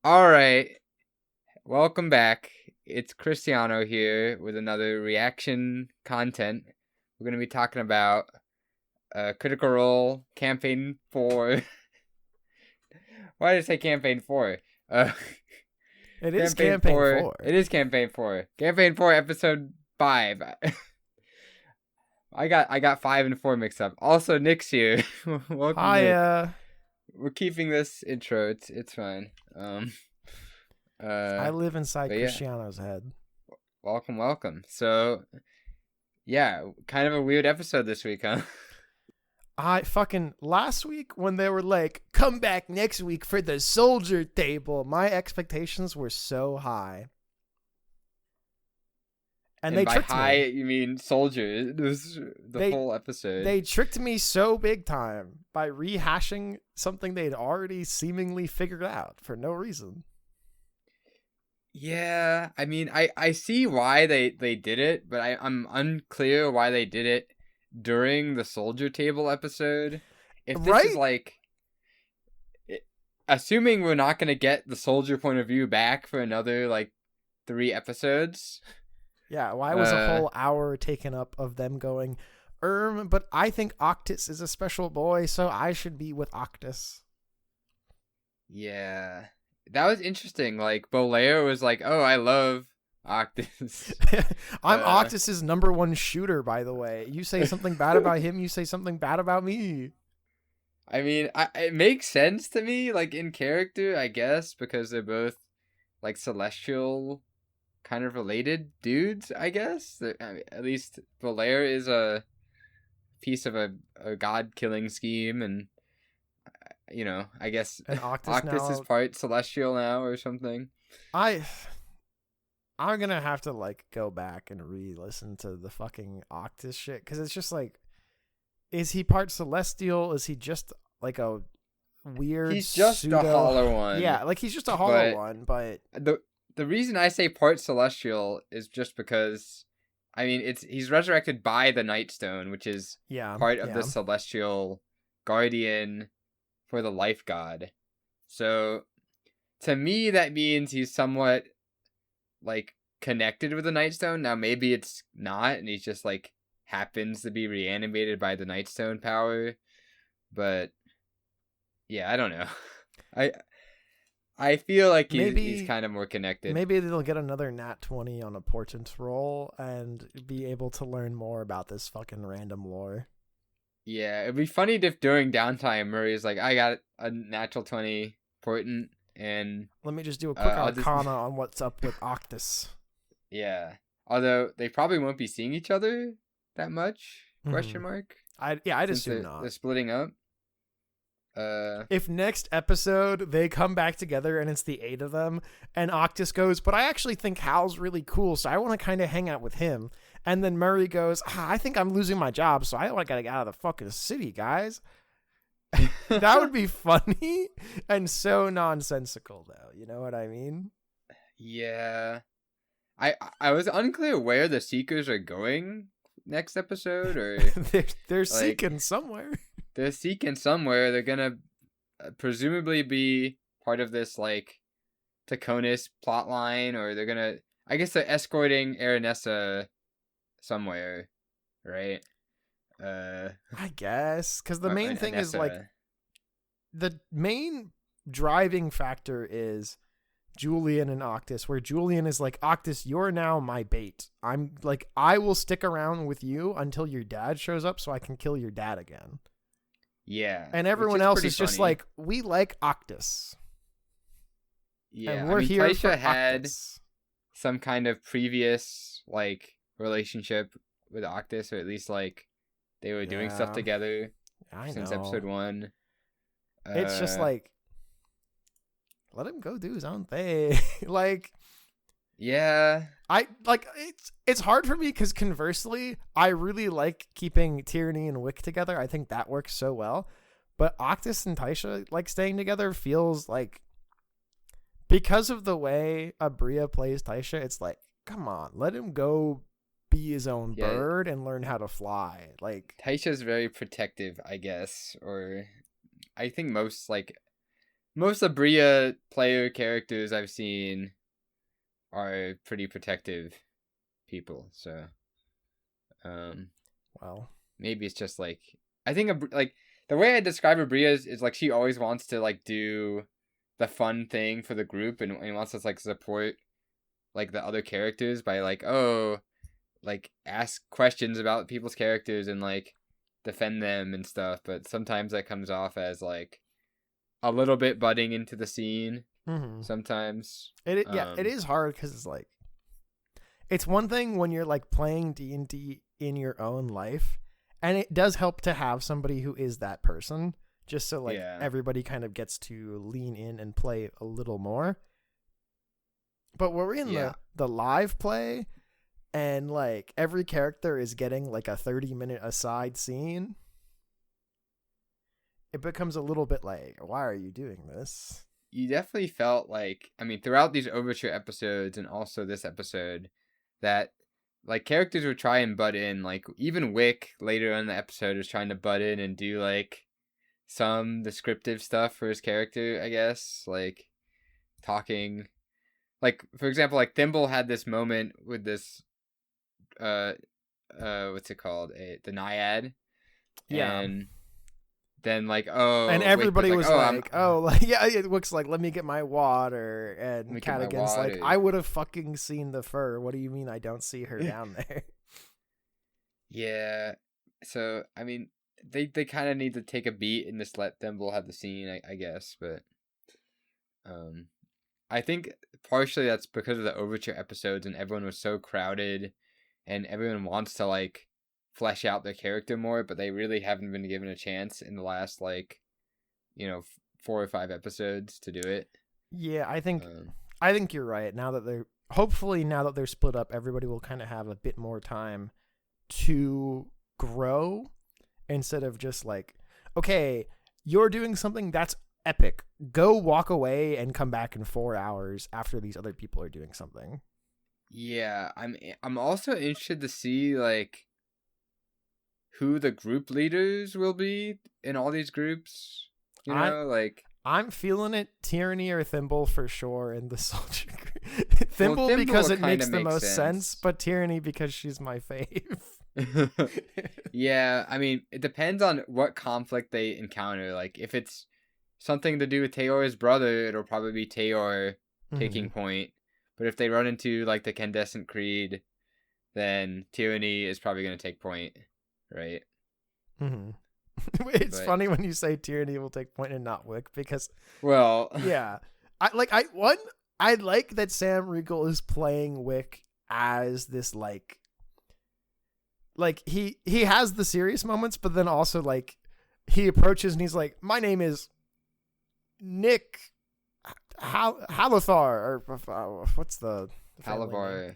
All right, welcome back. It's Cristiano here with another reaction content. We're going to be talking about Critical Role Campaign 4. Why did I say Campaign 4? It is Campaign 4. It is Campaign 4. Campaign 4, Episode 5. I got 5 and 4 mixed up. Also, Nick's here. Welcome, Hi, Nick. We're keeping this intro. It's fine. I live inside yeah. Cristiano's head. Welcome. So, yeah, kind of a weird episode this week, huh? Last week when they were like, come back next week for the soldier table, my expectations were so high. And they by tricked high, me. you mean soldier. This whole episode. They tricked me so big time by rehashing something they'd already seemingly figured out for no reason. Yeah, I mean, I see why they did it, but I'm unclear why they did it during the soldier table episode. If this is like, assuming we're not going to get the soldier point of view back for another, 3 episodes. Yeah, why was a whole hour taken up of them going, but I think Octus is a special boy, so I should be with Octus. Yeah. That was interesting. Bolaire was like, oh, I love Octus. I'm Octus's #1 shooter, by the way. You say something bad about him, you say something bad about me. I mean, it makes sense to me, in character, I guess, because they're both, celestial kind of related dudes, I guess. At least Bolaire is a piece of a god-killing scheme, and I guess Octus is part celestial now or something. I'm gonna have to go back and re-listen to the fucking Octus shit, because it's just is he part celestial? Is he just a weird? He's just a hollow one. Yeah, he's just a hollow one. But the reason I say part celestial is just because, I mean, he's resurrected by the Nightstone, which is part of the celestial guardian for the life god. So to me that means he's somewhat connected with the Nightstone. Now maybe it's not, and he's just happens to be reanimated by the Nightstone power. But yeah, I don't know. I feel like he's kind of more connected. Maybe they'll get another nat 20 on a portent roll and be able to learn more about this fucking random lore. Yeah, it'd be funny if during downtime Murray's like, I got a natural 20 portent, and let me just do a quick arcana on what's up with Octus. Yeah, although they probably won't be seeing each other that much? Question mark. I'd assume not. They're splitting up. If next episode they come back together and it's the 8 of them, and Octus goes, but I actually think Hal's really cool, so I want to kind of hang out with him. And then Murray goes, I think I'm losing my job, so I gotta get out of the fucking city, guys. That would be funny and so nonsensical, though. You know what I mean? Yeah. I was unclear where the Seekers are going next episode, or they're seeking somewhere. They're seeking somewhere. They're gonna presumably be part of this Taconis plotline, or they're gonna. I guess they're escorting Aranessa somewhere, right? I guess, because the main thing is the main driving factor is Julian and Octus, where Julian is Octus, you're now my bait. I'm I will stick around with you until your dad shows up so I can kill your dad again. Yeah. And everyone else is just we like Octus. Yeah. And we're here for had Octus. Some kind of previous relationship with Octus, or at least they were doing stuff together since episode 1. It's just let him go do his own thing. Yeah. It's hard for me because conversely, I really like keeping Tyranny and Wick together. I think that works so well. But Octus and Taisha staying together feels because of the way Abria plays Taisha, it's come on, let him go be his own bird and learn how to fly. Taisha's very protective, I guess, or I think most most of Bria player characters I've seen are pretty protective people. So, Well, maybe it's just like I think like the way I describe Bria is like she always wants to like do the fun thing for the group and wants to like support like the other characters by like like ask questions about people's characters and like defend them and stuff. But sometimes that comes off as like a little bit butting into the scene. Sometimes it is hard because it's like it's one thing when you're like playing D&D in your own life, and it does help to have somebody who is that person, just so like everybody kind of gets to lean in and play a little more. But we're in the live play, and like every character is getting like a 30-minute aside scene. It becomes a little bit like, why are you doing this? You definitely felt like, I mean, throughout these Overture episodes and also this episode, that like characters would try and butt in. Like even Wick later in the episode was trying to butt in and do like some descriptive stuff for his character, I guess, like talking. Like for example, like Thimble had this moment with this what's it called, the Naiad, and then like and everybody was like, it looks like, let me get my water, and Cadigan's like, I would have fucking seen the fur. What do you mean I don't see her down there? Yeah, so I mean they kind of need to take a beat and just let Thimble have the scene, I guess, but I think partially that's because of the Overture episodes and everyone was so crowded and everyone wants to like flesh out their character more, but they really haven't been given a chance in the last like 4 or 5 episodes to do it. Yeah, I think you're right. Now that they're split up, everybody will kind of have a bit more time to grow instead of just like, okay, you're doing something that's epic, go walk away and come back in 4 hours after these other people are doing something. Yeah, I'm also interested to see like who the group leaders will be in all these groups. I'm feeling it, Tyranny or Thimble for sure in the soldier group. Thimble because it makes the most sense, but Tyranny because she's my fave. Yeah, I mean, it depends on what conflict they encounter. Like, if it's something to do with Tayor's brother, it'll probably be Tayor taking point. But if they run into, like, the Candescent Creed, then Tyranny is probably going to take point, right? It's funny when you say Tyranny will take point and not Wick, because... Well... Yeah. I like that Sam Riegel is playing Wick as this, like he has the serious moments, but then also, like, he approaches and he's like, my name is Nick Halathar, or what's the Halavar.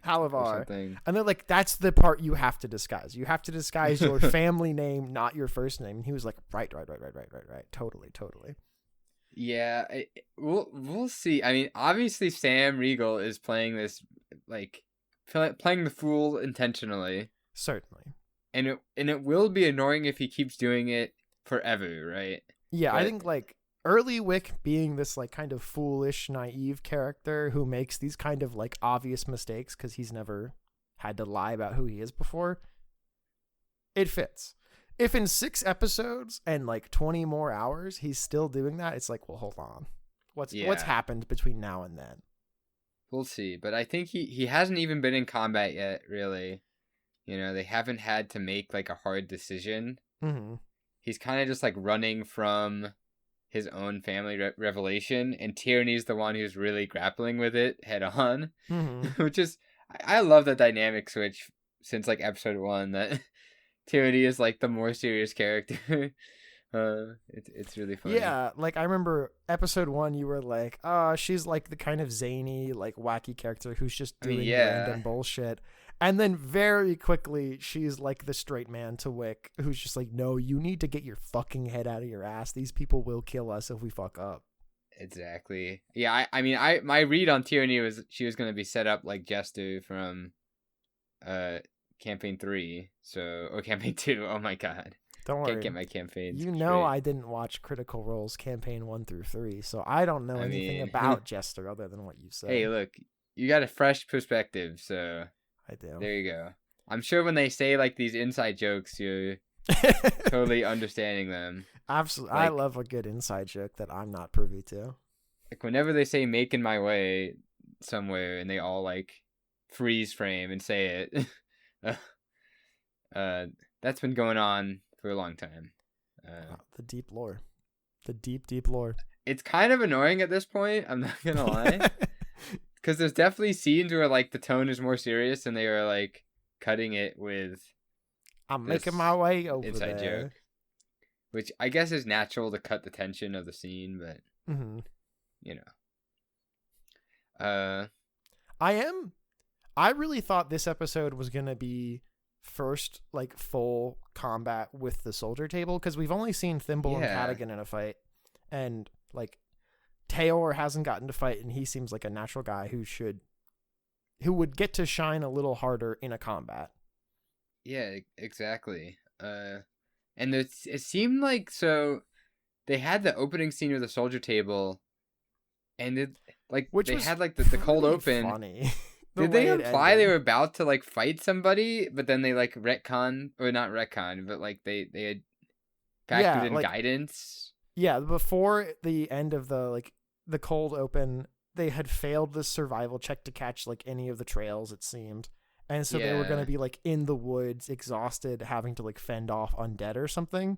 And they're like, that's the part you have to disguise. You have to disguise your family name, not your first name. And he was like, right. Totally. Yeah, we'll see. I mean, obviously Sam Riegel is playing this, like, playing the fool intentionally. Certainly. And it will be annoying if he keeps doing it forever, right? Yeah, I think, like, early Wick being this, like, kind of foolish, naive character who makes these kind of, like, obvious mistakes because he's never had to lie about who he is before, it fits. If in 6 episodes and, like, 20 more hours he's still doing that, it's like, well, hold on. What's happened between now and then? We'll see. But I think he hasn't even been in combat yet, really. They haven't had to make, like, a hard decision. He's kind of just, like, running from his own family revelation, and Tyranny's the one who's really grappling with it head on, which is, I love the dynamic switch since, like, episode 1, that Tyranny is, like, the more serious character. It's really funny. Yeah, like, I remember episode 1, you were like, she's, like, the kind of zany, like, wacky character who's just doing random bullshit. And then very quickly, she's like the straight man to Wick, who's just like, no, you need to get your fucking head out of your ass. These people will kill us if we fuck up. Exactly. Yeah, I mean, my read on Tyranny was she was going to be set up like Jester from Campaign 3, or Campaign 2. Oh my god. Don't Can't worry. get my campaigns You know straight. I didn't watch Critical Role's campaign 1 through 3, so I don't know I anything mean, about Jester other than what you said. hey, look, you got a fresh perspective, so I do. there you go. I'm sure when they say like these inside jokes, you're totally understanding them. Absolutely. Like, I love a good inside joke that I'm not privy to. like whenever they say "making my way" somewhere, and they all like freeze frame and say it, that's been going on for a long time. The deep lore. The deep lore. It's kind of annoying at this point. I'm not gonna lie, because there's definitely scenes where like the tone is more serious, and they are like cutting it with I'm this making my way over inside there. joke, which I guess is natural to cut the tension of the scene, but Mm-hmm. you know, I really thought this episode was going to be first, like, full combat with the soldier table, because we've only seen Thimble and Yeah. Cadigan in a fight, and, like, Taor hasn't gotten to fight, and he seems like a natural guy who would get to shine a little harder in a combat. yeah, exactly. And it seemed like so they had the opening scene with the soldier table, and it like Which they was had like the cold pretty open. funny. Did they imply they were about to like fight somebody, but then they like retcon, or not retcon, but like they had factored in like, guidance? Yeah, before the end of the cold open, they had failed the survival check to catch like any of the trails, it seemed. And so they were going Yeah. to be like in the woods, exhausted, having to like fend off undead or something.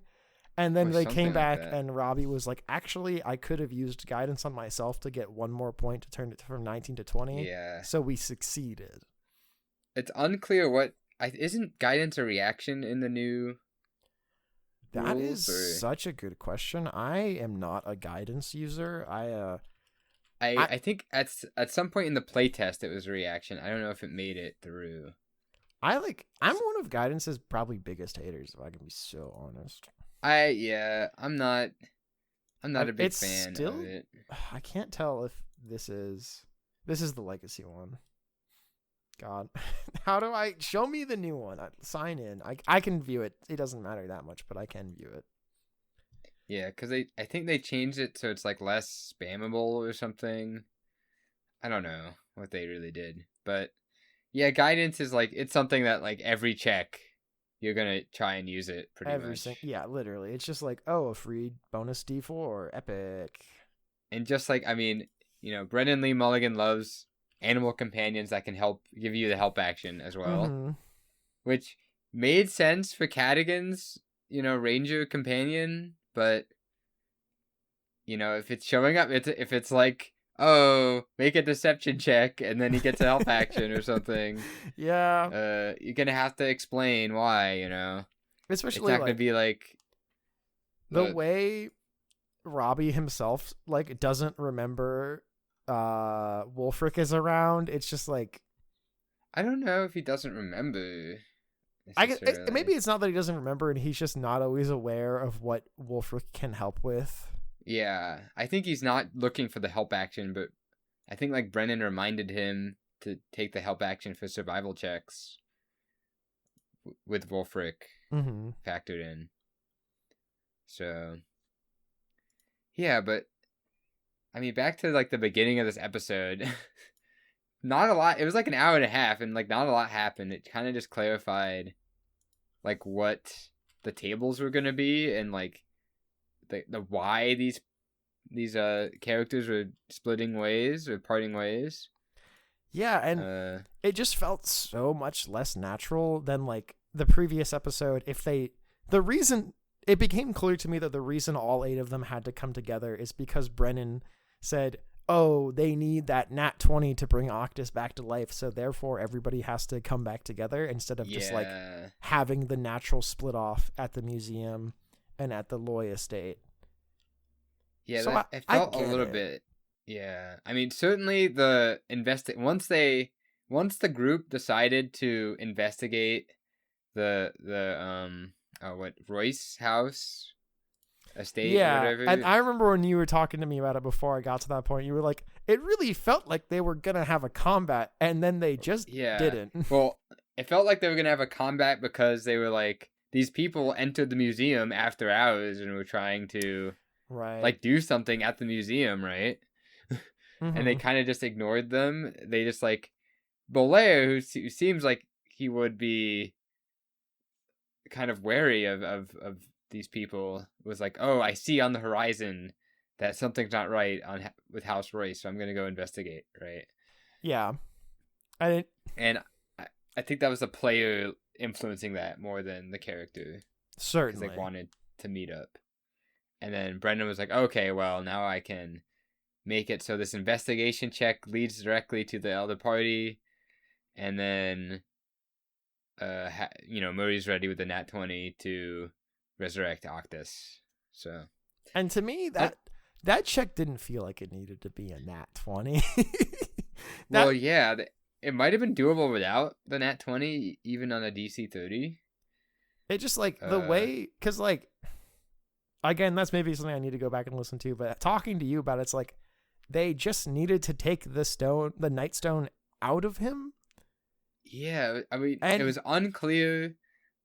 And then Or they something came like back that. and Robbie was like, actually, I could have used guidance on myself to get one more point to turn it from 19 to 20. Yeah. So we succeeded. It's unclear what isn't guidance a reaction in the new That rules, is or... such a good question. I am not a guidance user. I think at some point in the playtest it was a reaction. I don't know if it made it through. I'm one of guidance's probably biggest haters, if I can be so honest. I'm not a big It's fan still- of it. I can't tell if this is the legacy one. God, how do I show me the new one? Sign in. I can view it. It doesn't matter that much, but I can view it. Yeah, because I think they changed it so it's like less spammable or something. I don't know what they really did, but yeah, guidance is like it's something that like every check you're gonna try and use it pretty much. Yeah, literally. It's just like, oh, a free bonus D4, epic. And just like, I mean, Brendan Lee Mulligan loves animal companions that can give you the help action as well, Mm-hmm. which made sense for Cadigan's, ranger companion, but if it's showing up, if it's like, oh, make a deception check and then he gets a help action or something. Yeah. You're gonna have to explain why, Especially it's not gonna be like the way Robbie himself like doesn't remember Wolfric is around. It's just like, I don't know if he doesn't remember. Maybe it's not that he doesn't remember and he's just not always aware of what Wolfric can help with. Yeah, I think he's not looking for the help action, but I think like Brennan reminded him to take the help action for survival checks with Wolfric factored in. So, yeah, but I mean, back to like the beginning of this episode, not a lot. It was like an hour and a half, and like not a lot happened. It kind of just clarified like what the tables were gonna be, and like the why these characters were splitting ways or parting ways. Yeah, and it just felt so much less natural than like the previous episode. It became clear to me that the reason all 8 of them had to come together is because Brennan said, oh, they need that nat 20 to bring Octus back to life, so therefore everybody has to come back together instead of just like having the natural split off at the museum and at the Loy estate. Yeah, so it felt a little bit. Yeah, I mean, certainly once the group decided to investigate the Royce house estate, or whatever. And I remember when you were talking to me about it before I got to that point, you were like, it really felt like they were gonna have a combat, and then they just didn't. Well, it felt like they were gonna have a combat because they were like these people entered the museum after hours and were trying to right, do something at the museum, right? And they kind of just ignored them. They just Bolaire, who seems like he would be kind of wary of these people, was like, oh, I see on the horizon that something's not right with House Royce, so I'm gonna go investigate, right? Yeah. And I think that was the player influencing that more than the character, certainly, because they wanted to meet up. And then Brendan was like, okay, well, now I can make it so this investigation check leads directly to the other party, and then Murray's ready with the nat 20 to resurrect Octus. So, and to me that check didn't feel like it needed to be a nat 20. well, yeah, it might have been doable without the nat 20, even on a DC 30. It just the way, because again, that's maybe something I need to go back and listen to, but talking to you about it's they just needed to take the Nightstone out of him. Yeah, I mean, it was unclear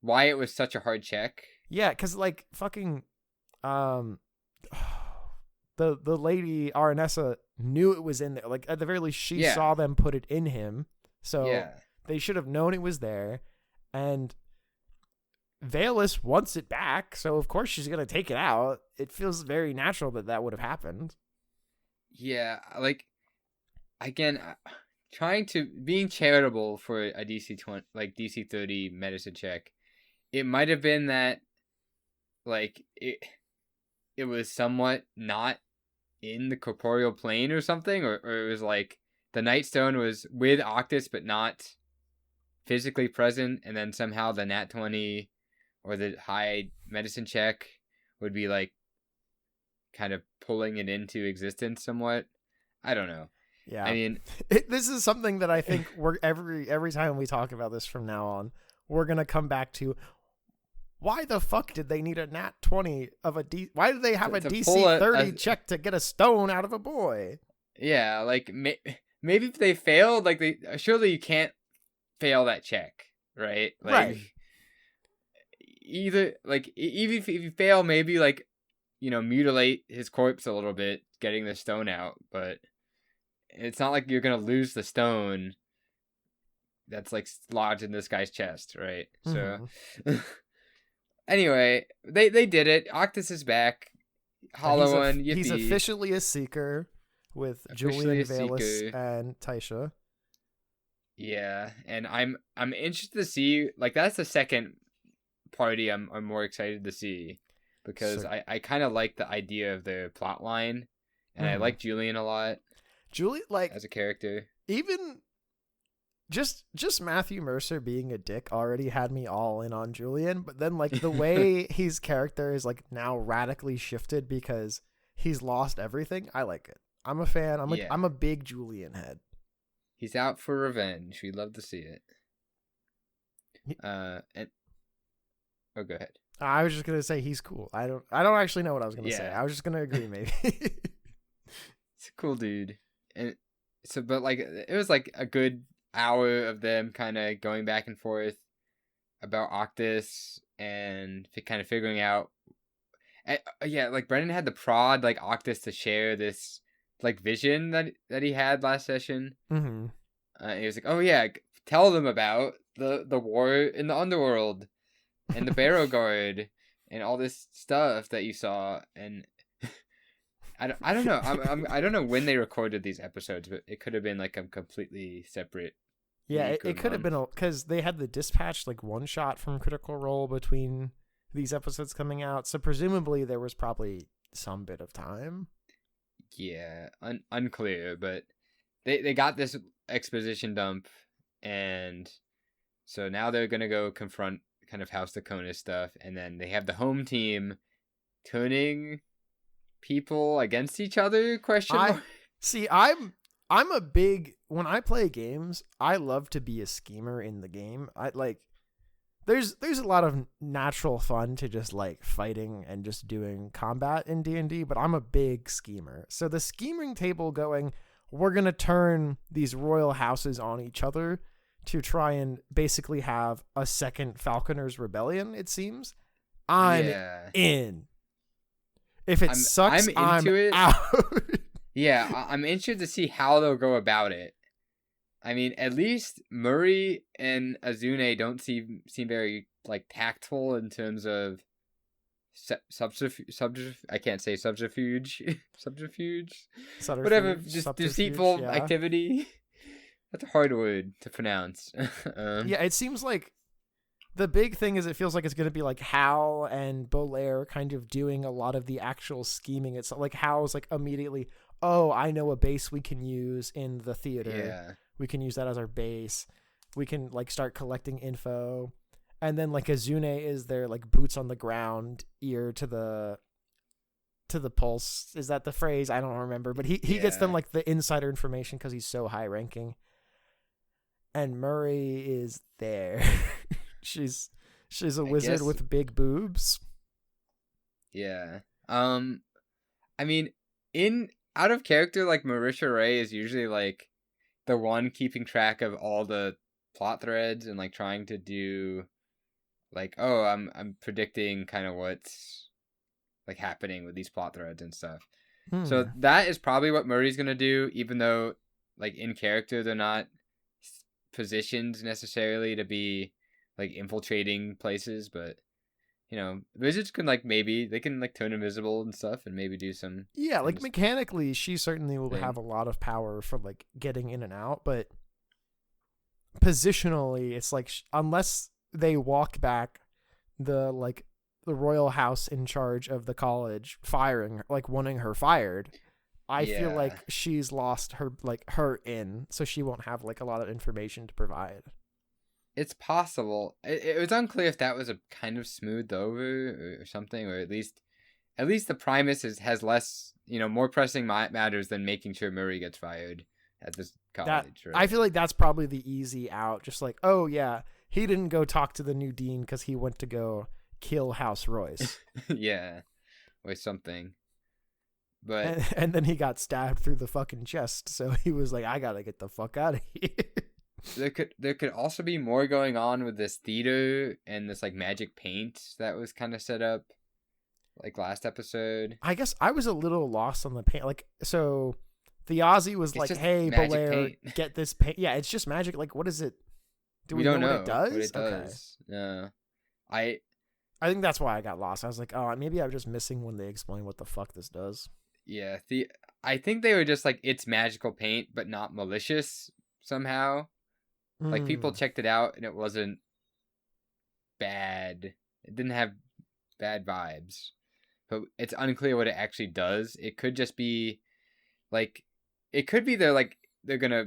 why it was such a hard check. Yeah, because fucking the lady Aranessa knew it was in there. At the very least, she saw them put it in him, so they should have known it was there. And Valus wants it back, so of course she's gonna take it out. It feels very natural that would have happened. Yeah, again, being charitable for a DC 20, DC 30 medicine check, it might have been that it was somewhat not in the corporeal plane or something, or it was the Nightstone was with Octus but not physically present, and then somehow the nat 20 or the high medicine check would be kind of pulling it into existence somewhat. I don't know. Yeah, I mean, this is something that I think we're every time we talk about this from now on, we're gonna come back to. Why the fuck did they need a nat 20 of a D? Why did they have a DC 30 check to get a stone out of a boy? Yeah, maybe if they failed, surely you can't fail that check, right? Right. Either even if you fail, maybe mutilate his corpse a little bit, getting the stone out, but it's not like you're gonna lose the stone that's lodged in this guy's chest, right? Mm-hmm. So anyway, they did it. Octus is back. Hollow one. Yippee. He's officially a Seeker with Julian, Valus, and Taisha. Yeah, and I'm interested to see that's the second party I'm more excited to see, because I kind of like the idea of the plot line, and I like Julian a lot. Julian, as a character, even just Matthew Mercer being a dick already had me all in on Julian, but then the way his character is now radically shifted because he's lost everything, I like it. I'm a fan. I'm a big Julian head. He's out for revenge. We love to see it. And oh, go ahead. I was just gonna say he's cool. I don't actually know what I was gonna say. I was just gonna agree, maybe. It's a cool dude, and so, but it was a good hour of them kind of going back and forth about Octus and kind of figuring out. Brendan had to prod Octus to share this vision that he had last session. Mm-hmm. He was oh yeah, tell them about the war in the underworld and the Barrow Guard and all this stuff that you saw. And I don't know. I don't know when they recorded these episodes, but it could have been a completely separate. Yeah, it could have been because they had the dispatch one shot from Critical Role between these episodes coming out, so presumably there was probably some bit of time. Yeah, unclear, but they got this exposition dump, and so now they're gonna go confront kind of House Daconis stuff, and then they have the home team turning people against each other? Question mark. See, I'm a big, when I play games, I love to be a schemer in the game. There's a lot of natural fun to just fighting and just doing combat in D&D, but I'm a big schemer. So the scheming table going, we're going to turn these royal houses on each other, to try and basically have a second Falconer's Rebellion, it seems. I'm in. If it sucks, I'm into it. Out. Yeah, I'm interested to see how they'll go about it. I mean, at least Murray and Azune don't seem very like tactful in terms of I can't say subterfuge, whatever, just deceitful activity. That's a hard word to pronounce. Yeah, it seems like the big thing is it feels like it's going to be like Hal and Belair kind of doing a lot of the actual scheming. It's like Hal's like immediately, oh, I know a base we can use in the theater. Yeah. We can use that as our base. We can like start collecting info. And then like Azune is their like boots on the ground, ear to the pulse. Is that the phrase? I don't remember. But he gets them like the insider information because he's so high ranking. And Murray is there. She's a wizard with big boobs. Yeah. I mean, out of character, like Marisha Ray is usually like the one keeping track of all the plot threads and like trying to do like, oh, I'm predicting kind of what's like happening with these plot threads and stuff. So that is probably what Murray's gonna do, even though like in character they're not positioned necessarily to be like infiltrating places, but you know, wizards can like maybe they can like turn invisible and stuff and maybe do some like mechanically she certainly will have a lot of power for like getting in and out, but positionally it's like unless they walk back the royal house in charge of the college firing, like wanting her fired, I feel like she's lost her in, so she won't have like a lot of information to provide. It's possible. It was unclear if that was a kind of smoothed over or something, or at least the Primus has less, more pressing matters than making sure Murray gets fired at this college. Right? I feel like that's probably the easy out. Just like, oh yeah, he didn't go talk to the new dean because he went to go kill House Royce. Yeah, or something. But and then he got stabbed through the fucking chest, so he was like, I gotta get the fuck out of here. There could also be more going on with this theater and this like magic paint that was kind of set up like last episode. I guess I was a little lost on the paint. Like, so the Ozzy was like, hey, Belair, get this paint. Yeah, it's just magic. Like, what is it? Do we don't know what it does? What it does. No. I think that's why I got lost. I was like, oh, maybe I'm just missing when they explain what the fuck this does. Yeah, I think they were just like, it's magical paint, but not malicious somehow. Like, people checked it out, and it wasn't bad. It didn't have bad vibes. But it's unclear what it actually does. It could just be, like... It could be they're gonna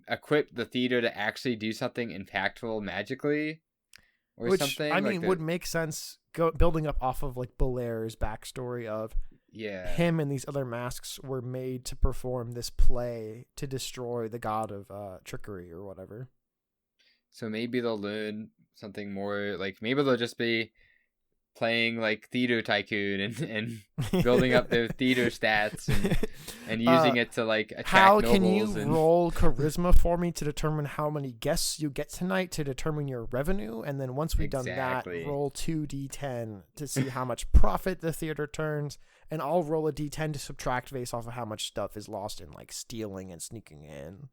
equip the theater to actually do something impactful magically. Or something. I mean, would make sense building up off of, like, Belair's backstory of... Yeah. Him and these other masks were made to perform this play to destroy the god of trickery or whatever. So maybe they'll learn something more. Like maybe they'll just be playing like Theater Tycoon and building up their theater stats and using it to like attract How nobles. Can you roll charisma for me to determine how many guests you get tonight to determine your revenue? And then once we've done that, roll 2d10 to see how much profit the theater turns. And I'll roll a d10 to subtract based off of how much stuff is lost in like stealing and sneaking in.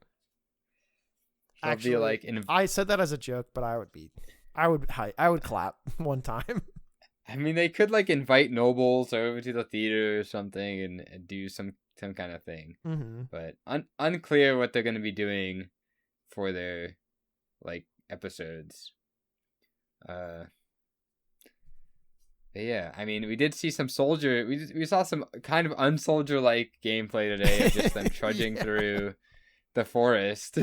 Actually, I said that as a joke, but I would clap one time. I mean, they could like invite nobles over to the theater or something and do some kind of thing. Mm-hmm. But unclear what they're going to be doing for their like episodes. Yeah, I mean, we did see some soldier. We saw some kind of unsoldier like gameplay today of just them trudging through the forest.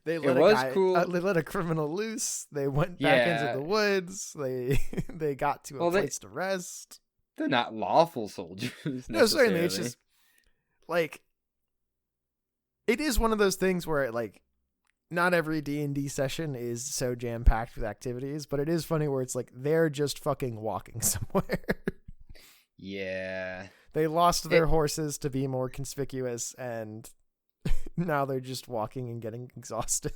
They let a criminal loose. They went back into the woods. They got to a place to rest. They're not lawful soldiers. No, certainly it's just like it is one of those things where like not every D&D session is so jam packed with activities, but it is funny where it's like they're just fucking walking somewhere. Yeah. They lost their horses to be more conspicuous, and Now they're just walking and getting exhausted.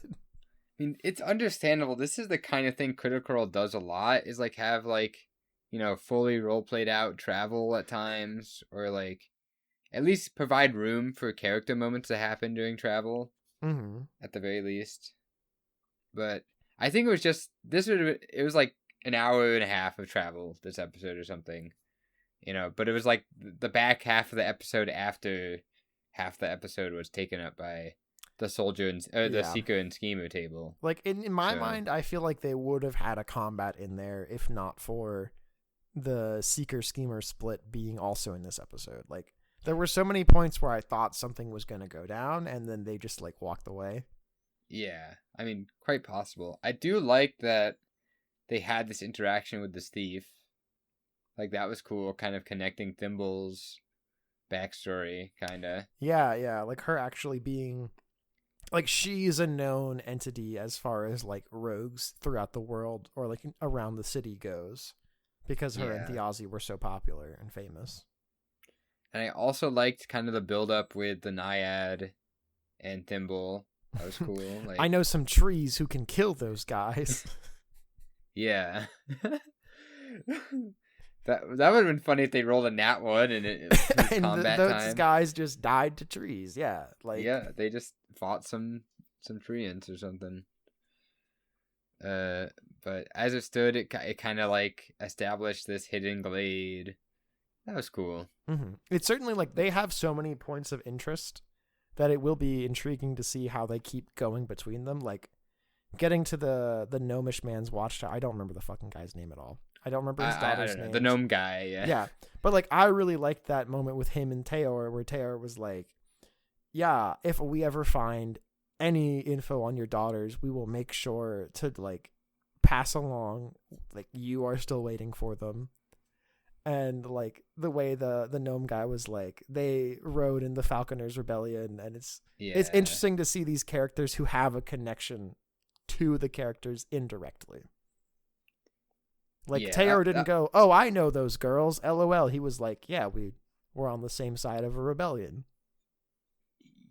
I mean, it's understandable. This is the kind of thing Critical Role does a lot, is like have like, fully role played out travel at times, or like at least provide room for character moments to happen during travel, at the very least. But I think it was just it was like an hour and a half of travel this episode or something, but it was like the back half of the episode after half the episode was taken up by the soldier and the seeker and schemer table. Like in my mind, I feel like they would have had a combat in there if not for the seeker schemer split being also in this episode. Like there were so many points where I thought something was going to go down, and then they just like walked away. Yeah, I mean, quite possible. I do like that they had this interaction with this thief. Like that was cool, kind of connecting Thimble's backstory, kind of. Yeah, like her actually being, like, she's a known entity as far as like rogues throughout the world or like around the city goes, because her and Thjazi were so popular and famous. And I also liked kind of the build up with the Naiad and Thimble. That was cool. Like, I know some trees who can kill those guys. Yeah. That would have been funny if they rolled a nat 1 and it was and combat those time. guys just died to trees. Yeah, like they just fought some treants or something. But as it stood, it kind of like established this hidden glade. That was cool. It's certainly like they have so many points of interest that it will be intriguing to see how they keep going between them. Like getting to the gnomish man's watchtower. I don't remember the fucking guy's name at all. I don't remember his daughter's name. The gnome guy, yeah. Yeah. But like I really liked that moment with him and Teor where Teor was like, yeah, if we ever find any info on your daughters, we will make sure to like pass along, like you are still waiting for them. And like the way the gnome guy was like, they rode in the Falconers Rebellion, and it's interesting to see these characters who have a connection to the characters indirectly. Like Teor didn't go, "Oh, I know those girls." LOL. He was like, "Yeah, we're on the same side of a rebellion."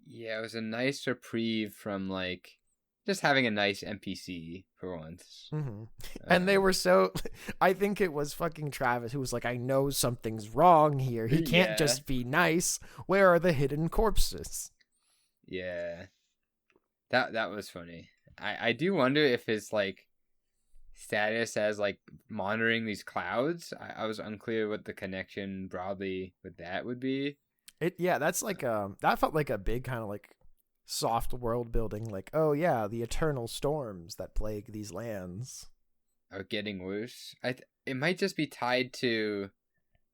Yeah, it was a nice reprieve from like just having a nice NPC for once. And they were so, I think it was fucking Travis who was like, I know something's wrong here. He can't just be nice. Where are the hidden corpses? Yeah. That was funny. I do wonder if his like status as like monitoring these clouds, I was unclear what the connection broadly with that would be. That's like that felt like a big kind of like soft world building, like, oh yeah, the eternal storms that plague these lands are getting worse. It might just be tied to,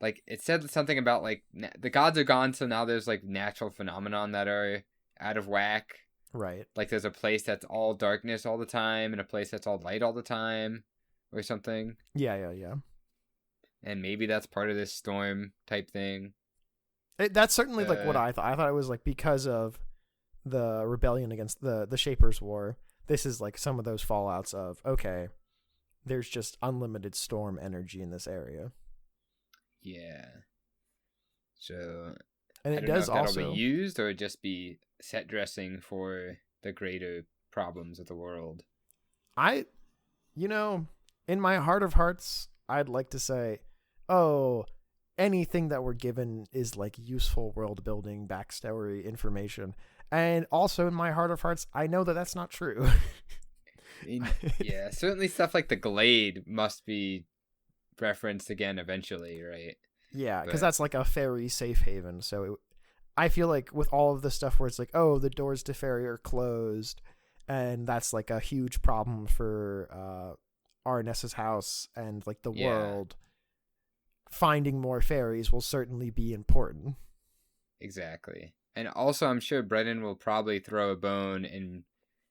like, it said something about like the gods are gone, so now there's like natural phenomenon that are out of whack. Right. Like there's a place that's all darkness all the time and a place that's all light all the time or something. Yeah. And maybe that's part of this storm type thing. That's certainly like what I thought. I thought it was like because of the rebellion against the Shapers War. This is like some of those fallouts of, okay, there's just unlimited storm energy in this area. Yeah. So, and it does also that'll be used or just be set dressing for the greater problems of the world. In my heart of hearts, I'd like to say, oh, anything that we're given is like useful world building, backstory information. And also in my heart of hearts, I know that that's not true. Yeah, certainly stuff like the Glade must be referenced again eventually, right? Yeah, because that's like a fairy safe haven. So I feel like with all of the stuff where it's like, oh, the doors to fairy are closed, and that's like a huge problem for Arness's house and like the world, finding more fairies will certainly be important. Exactly. And also, I'm sure Brennan will probably throw a bone and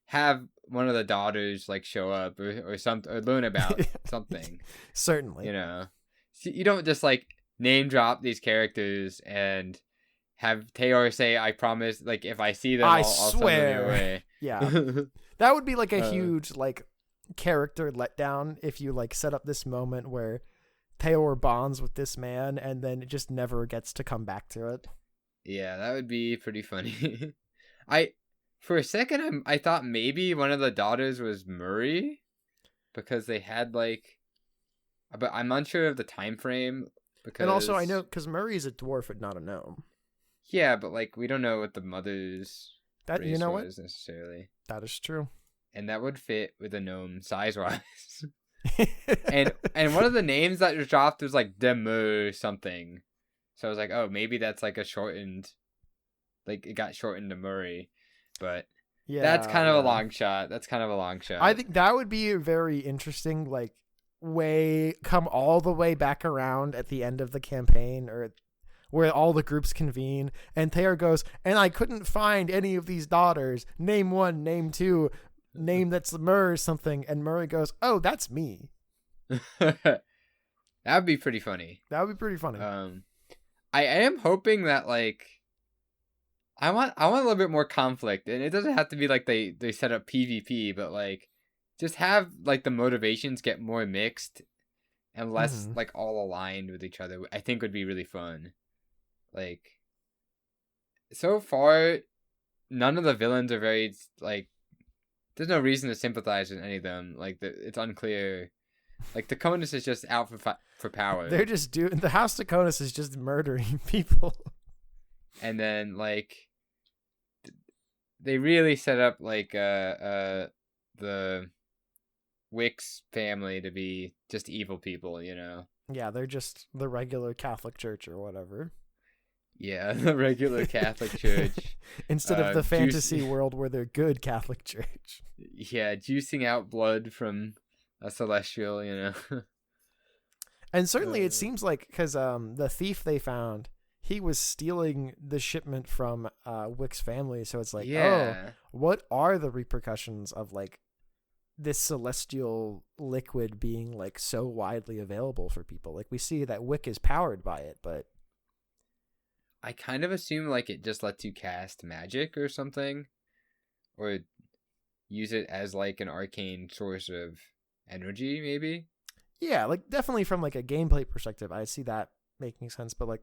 have one of the daughters like show up or something, or learn about something. Certainly. You don't just like name drop these characters and have Teor say, "I promise." Like if I see them, I'll swear. Send them away. Yeah, that would be like a huge like character letdown if you like set up this moment where Teor bonds with this man and then it just never gets to come back to it. Yeah, that would be pretty funny. I for a second I thought maybe one of the daughters was Murray because they had like, but I'm unsure of the time frame And also, I because know because Murray is a dwarf and not a gnome. yeah, but like we don't know what the mother's That you race know what? was necessarily, That is true. and that would fit with a gnome size wise. and one of the names that was dropped was like Demu something, so I was like, oh, maybe that's like a shortened, like it got shortened to Murray, but that's Yeah, kind of a yeah. long shot. That's kind of a long shot. I think that would be a very interesting, like, way come all the way back around at the end of the campaign, or where all the groups convene, and Thayer goes, and I couldn't find any of these daughters. Name one, name two, name that's Murray or something, and Murray goes, oh, that's me. That would be pretty funny. That would be pretty funny. I am hoping that like I want a little bit more conflict, and it doesn't have to be like they set up PvP, but like just have like the motivations get more mixed and less like all aligned with each other. I think would be really fun. Like so far, none of the villains are very like. There's no reason to sympathize with any of them. Like it's unclear. Like the Conus is just out for power. They're just doing the House Taconis is just murdering people. And then like they really set up like the Wicks family to be just evil people, you know. Yeah, they're just the regular Catholic Church or whatever. Yeah, the regular Catholic Church. Instead of the fantasy world where they're good Catholic Church. Yeah, juicing out blood from a celestial, you know. And certainly it seems like, because the thief they found, he was stealing the shipment from Wick's family. So it's like, oh, what are the repercussions of like this celestial liquid being like so widely available for people? Like we see that Wick is powered by it, but I kind of assume like it just lets you cast magic or something, or use it as like an arcane source of energy, maybe. Yeah, like definitely from like a gameplay perspective, I see that making sense. But like,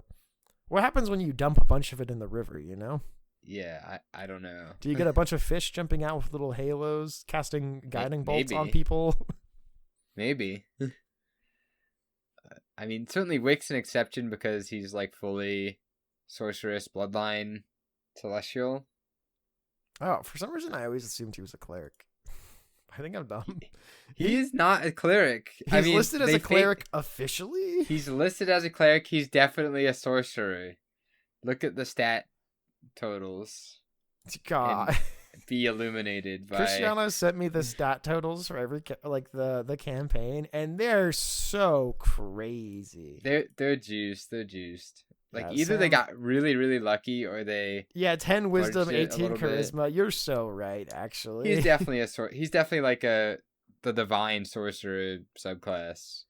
what happens when you dump a bunch of it in the river? You know? Yeah, I don't know. Do you get a bunch of fish jumping out with little halos, casting guiding bolts on people? Maybe. I mean, certainly Wick's an exception because he's like fully sorceress bloodline celestial. Oh, for some reason I always assumed he was a cleric. I think I'm dumb. He's not a cleric. He's listed as a cleric officially? He's listed as a cleric. He's definitely a sorcerer. Look at the stat totals. God. Be illuminated by... Cristiano sent me the stat totals for every the campaign, and they're so crazy. They're juiced. They're juiced. Like either they got really, really lucky, or they 10 wisdom, 18 charisma. Bit. You're so right, actually. He's definitely he's definitely like the divine sorcerer subclass.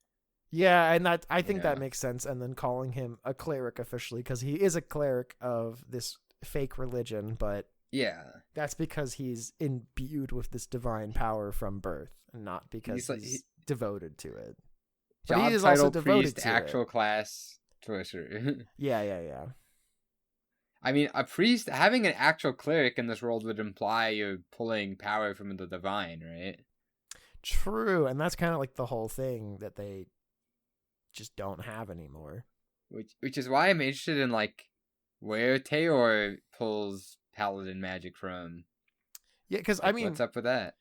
Yeah, and that I think that makes sense. And then calling him a cleric officially, because he is a cleric of this fake religion, but yeah, that's because he's imbued with this divine power from birth, and not because he's devoted to it. But he is also devoted to actual class. Sorcerer. Yeah. I mean, a priest having an actual cleric in this world would imply you're pulling power from the divine, right? True, and that's kind of like the whole thing that they just don't have anymore. Which is why I'm interested in like where Tayor pulls paladin magic from. Yeah, because like, I mean, what's up with that?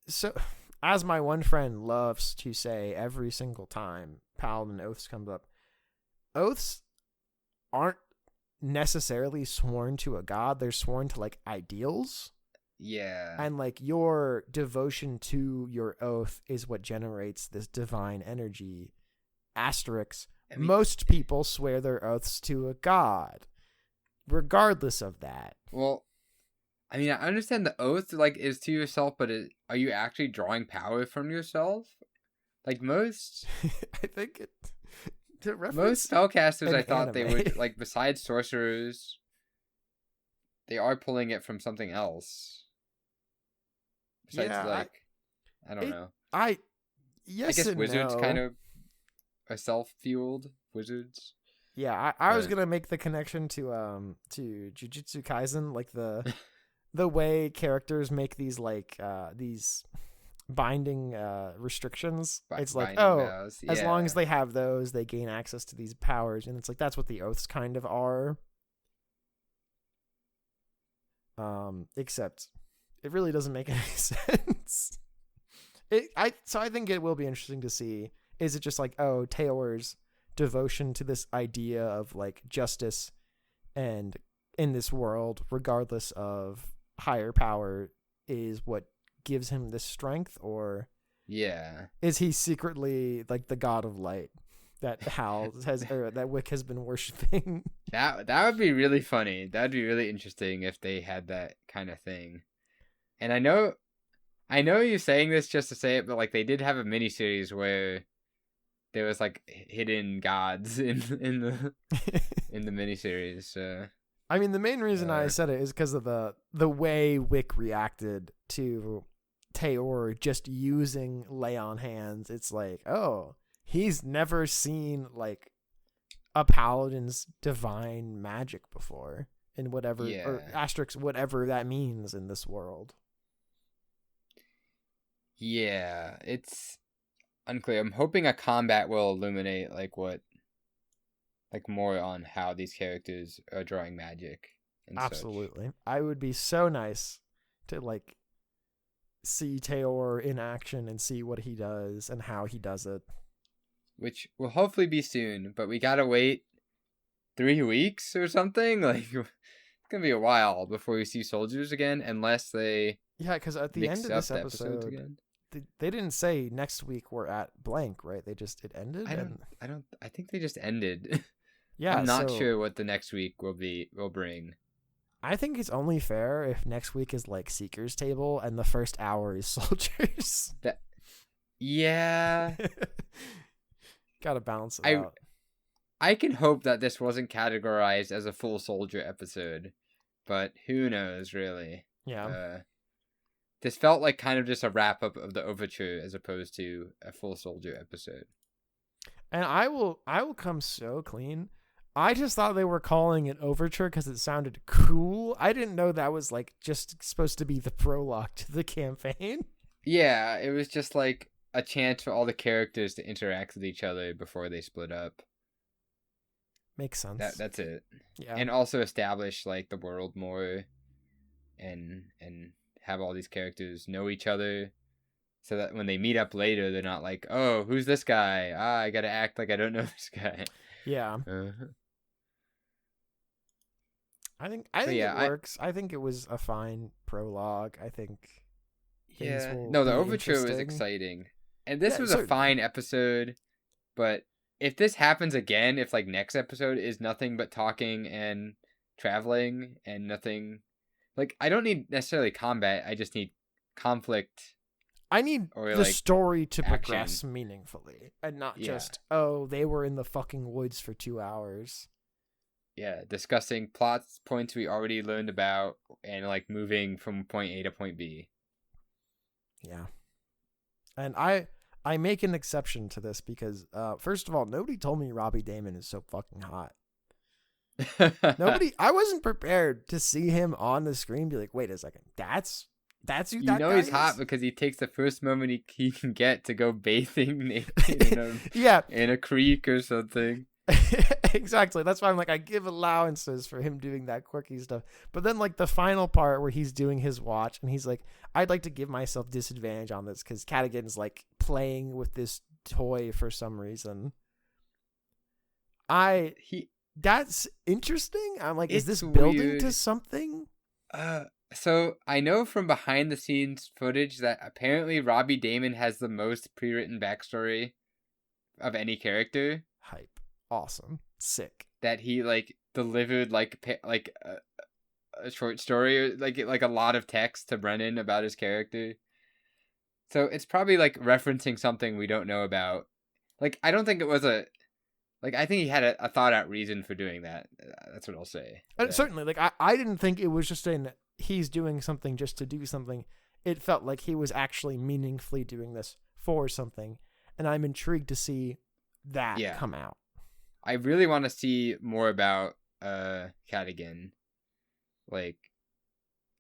So, as my one friend loves to say every single time paladin oaths comes up, oaths aren't necessarily sworn to a god. They're sworn to like ideals. Yeah. And like your devotion to your oath is what generates this divine energy. Asterix. I mean, most people swear their oaths to a god, regardless of that. Well, I mean, I understand the oath like is to yourself, but are you actually drawing power from yourself? Like most, I think it. Most spellcasters, I thought they would, like, besides sorcerers, they are pulling it from something else. Besides, I don't know. I guess wizards kind of are self-fueled wizards. Yeah, I was gonna make the connection to Jujutsu Kaisen, like the the way characters make these like these binding restrictions. It's like, Binding oh, vows. as long Yeah. as they have those, they gain access to these powers, and it's like that's what the oaths kind of are. Except it really doesn't make any sense. I think it will be interesting to see. Is it just like, oh, Taylor's devotion to this idea of like justice and in this world, regardless of higher power, is what gives him this strength, or is he secretly like the god of light that Hal has, or that Wick has been worshiping? That would be really funny. That'd be really interesting if they had that kind of thing. And I know you're saying this just to say it, but like they did have a miniseries where there was like hidden gods in the in the miniseries. So I mean, the main reason I said it is because of the way Wick reacted to Tayor just using lay on hands. It's like, oh, he's never seen like a paladin's divine magic before in whatever or asterisk whatever that means in this world. Yeah, it's unclear. I'm hoping a combat will illuminate like more on how these characters are drawing magic. And absolutely, such. I would be so nice to like see Tayor in action and see what he does and how he does it. Which will hopefully be soon, but we gotta wait 3 weeks or something. Like it's gonna be a while before we see soldiers again, unless they because at the end of this episode, they didn't say next week we're at blank, right? It ended. I think they just ended. Yeah, I'm not sure what the next week will bring. I think it's only fair if next week is like Seeker's Table and the first hour is soldiers. Yeah. Gotta balance it out. I can hope that this wasn't categorized as a full soldier episode, but who knows, really. Yeah. This felt like kind of just a wrap up of the overture as opposed to a full soldier episode. And I will come so clean. I just thought they were calling it overture because it sounded cool. I didn't know that was like just supposed to be the prologue to the campaign. Yeah, it was just like a chance for all the characters to interact with each other before they split up. Makes sense. That's it. Yeah. And also establish like the world more and have all these characters know each other so that when they meet up later, they're not like, oh, who's this guy? I gotta act like I don't know this guy. Yeah. I think it works. I think it was a fine prologue. I think the overture was exciting. And this was a fine episode, but if this happens again, if like next episode is nothing but talking and traveling and nothing, like I don't need necessarily combat, I just need conflict. I need the story to progress meaningfully and not just, oh, they were in the fucking woods for 2 hours. Yeah, discussing plot points we already learned about and like moving from point A to point B. Yeah. And I make an exception to this because, first of all, nobody told me Robbie Damon is so fucking hot. I wasn't prepared to see him on the screen be like, wait a second, that's who that guy he's hot because he takes the first moment he can get to go bathing naked in a creek or something. Exactly. That's why I'm like, I give allowances for him doing that quirky stuff. But then like the final part where he's doing his watch and he's like, I'd like to give myself disadvantage on this because Cadigan's like playing with this toy for some reason. That's interesting. I'm like, is this building weird to something? So I know from behind the scenes footage that apparently Robbie Damon has the most pre-written backstory of any character. Hype. Awesome. Sick. That he like delivered like a short story or like a lot of text to Brennan about his character. So it's probably like referencing something we don't know about. Like I don't think it was I think he had a thought out reason for doing that. That's what I'll say. Certainly, like I didn't think it was just saying he's doing something just to do something. It felt like he was actually meaningfully doing this for something, and I'm intrigued to see that come out. I really want to see more about Cadigan. Like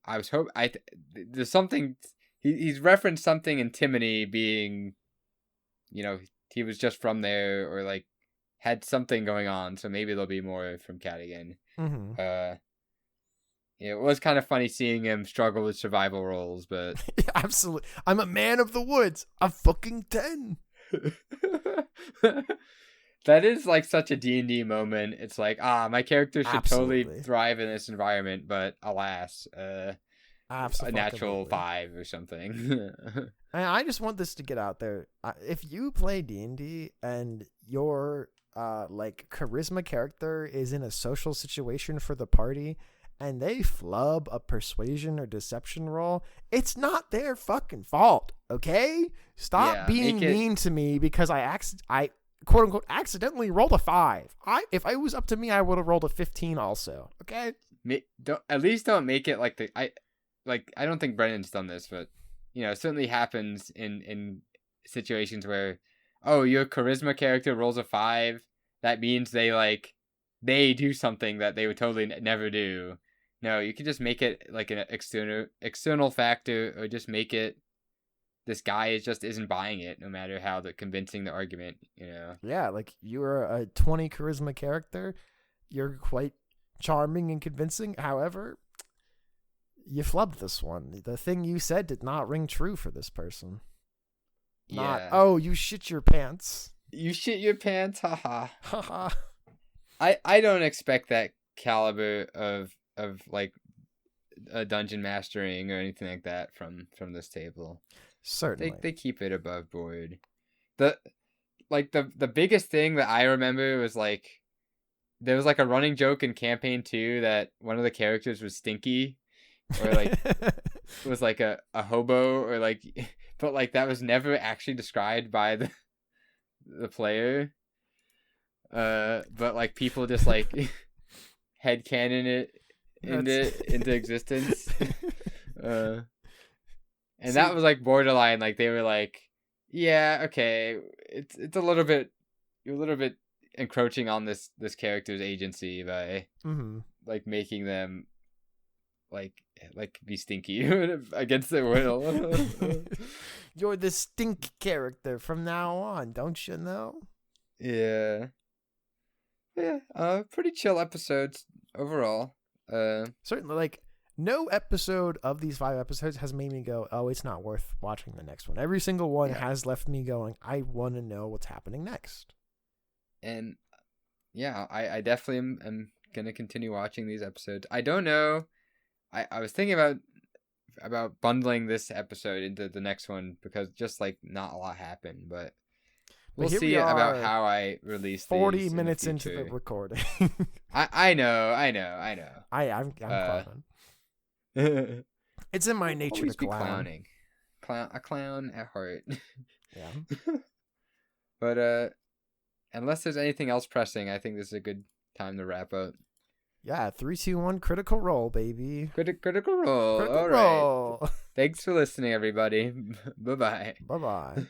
I was hope I there's something he's referenced something in Timony being, he was just from there or like had something going on, so maybe there'll be more from Cadigan. Mm-hmm. It was kind of funny seeing him struggle with survival roles, but Absolutely, I'm a man of the woods. I'm fucking 10. that is like such a D&D moment. It's like, my character should totally thrive in this environment, but alas, a natural 5 or something. I just want this to get out there. If you play D&D and your like charisma character is in a social situation for the party and they flub a persuasion or deception roll, it's not their fucking fault, okay? Stop being mean to me because I quote unquote accidentally rolled a 5. If it was up to me, I would have rolled a 15 also, okay? At least don't make it like I don't think Brennan's done this, but it certainly happens in situations where, your charisma character rolls a 5. That means they do something that they would totally never do. No, you could just make it like an external factor, or just make it this guy isn't buying it, no matter how convincing the argument. Yeah, like you're a 20 charisma character, you're quite charming and convincing. However, you flubbed this one. The thing you said did not ring true for this person. You shit your pants. You shit your pants, haha. Haha. I don't expect that caliber of like a dungeon mastering or anything like that from this table. Certainly. They keep it above board. The biggest thing that I remember was like there was like a running joke in campaign 2 that one of the characters was Stinky, or like was like a hobo, or like, but like that was never actually described by the player. But like people just like headcanon it into existence. And that was like borderline, like they were like, yeah, okay, it's a little bit, you're a little bit encroaching on this character's agency by like making them like be stinky against their will. You're the stink character from now on, don't you know? Yeah. Pretty chill episodes overall. Certainly, like no episode of these 5 episodes has made me go, oh, it's not worth watching the next one. Every single one has left me going, I want to know what's happening next. And yeah, I definitely am gonna continue watching these episodes. I don't know. I was thinking about bundling this episode into the next one because just like not a lot happened, but we'll see about how I release 40 these minutes into the recording. I know. I'm clowning. It's in my nature Always to clown. Clowning. A clown at heart. Yeah. But unless there's anything else pressing, I think this is a good time to wrap up. Yeah, 3, 2, 1, critical roll, baby. Critical roll. Critical All roll. Right. Thanks for listening, everybody. Bye-bye. Bye-bye.